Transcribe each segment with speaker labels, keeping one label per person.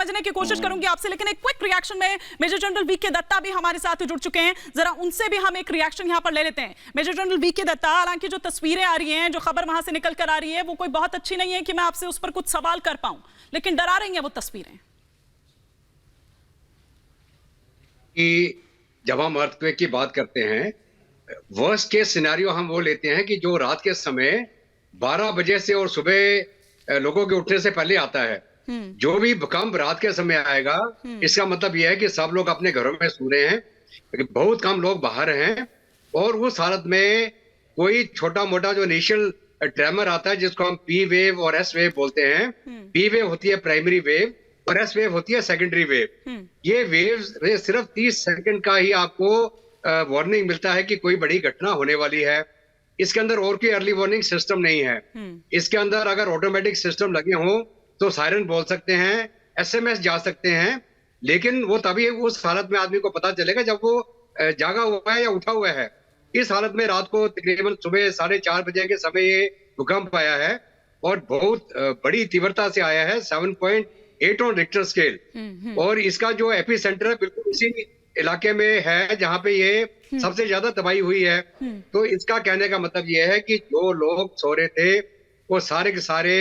Speaker 1: समझने की कोशिश करूंगी आपसे, लेकिन एक क्विक रिएक्शन में मेजर जनरल वी के दत्ता भी हमारे साथ जुड़ चुके हैं, जरा उनसे भी हम एक रिएक्शन यहां पर ले लेते हैं। मेजर जनरल वी के दत्ता, हालांकि जो तस्वीरें आ रही हैं, जो खबर वहां से निकल कर आ रही है, वो कोई बहुत अच्छी नहीं है कि मैं आपसे उस पर कुछ सवाल कर पाऊं, लेकिन डरा रही हैं वो तस्वीरें।
Speaker 2: कि जब हम अर्थक्वेक की बात करते हैं, वर्स्ट केस सिनेरियो हम वो लेते हैं कि जो रात के समय 12 बजे से और सुबह लोगों के उठने से पहले आता है। जो भी भूकंप रात के समय आएगा, इसका मतलब यह है कि सब लोग अपने घरों में सो रहे हैं, बहुत कम लोग बाहर हैं, और उस हालत में कोई छोटा मोटा जो इनिशियल ट्रेमर आता है, जिसको हम पी वेव और एस वेव बोलते हैं। पी वेव होती है प्राइमरी वेव और एस वेव होती है सेकेंडरी वेव। ये वेव्स सिर्फ 30 सेकंड का ही आपको वार्निंग मिलता है कि कोई बड़ी घटना होने वाली है। इसके अंदर और कोई अर्ली वार्निंग सिस्टम नहीं है। इसके अंदर अगर ऑटोमेटिक सिस्टम लगे हों तो सायरन बोल सकते हैं, एसएमएस जा सकते हैं, लेकिन वो तभी उस हालत में आदमी को पता चलेगा जब वो जागा हुआ है या उठा हुआ है। इस हालत में रात को तकरीबन सुबह 4:30 बजे के समय ये भूकंप आया है और बहुत बड़ी तीव्रता से आया है, 7.8 ऑन रिक्टर स्केल। और इसका जो एपी सेंटर है बिल्कुल उसी इलाके में है जहां पे ये सबसे ज्यादा तबाही हुई है। तो इसका कहने का मतलब ये है कि जो लोग सो रहे थे वो सारे के सारे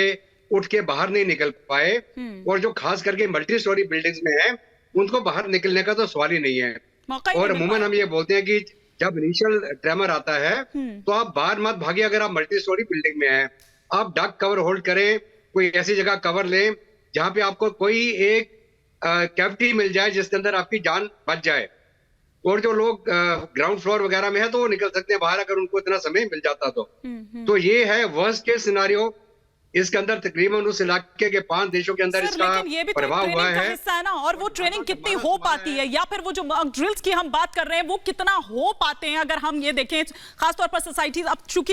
Speaker 2: उठ के बाहर नहीं निकल पाए, और जो खास करके मल्टी स्टोरी बिल्डिंग्स में है उनको बाहर निकलने का तो सवाल ही नहीं है। और अमूमन हम ये बोलते हैं कि जब इनिशियल ट्रेमर आता है तो आप बाहर मत भागिए। अगर आप मल्टी स्टोरी बिल्डिंग में हैं, आप डक कवर होल्ड करें, कोई ऐसी जगह कवर लें जहां पे आपको कोई एक कैविटी मिल जाए जिसके अंदर आपकी जान बच जाए। और जो लोग ग्राउंड फ्लोर वगैरह में है तो वो निकल सकते हैं बाहर, अगर उनको इतना समय मिल जाता तो ये है वर्स्ट केस सिनेरियो। इसके अंदर तकरीबन उस इलाके के 5 देशों के अंदर इसका प्रभाव हुआ है।
Speaker 1: हिस्सा है ना, और वो ट्रेनिंग कितनी हो पाती है, या फिर वो जो ड्रिल्स की हम बात कर रहे हैं वो कितना हो पाते हैं, अगर हम ये देखें खासतौर पर सोसाइटीज अब चूंकि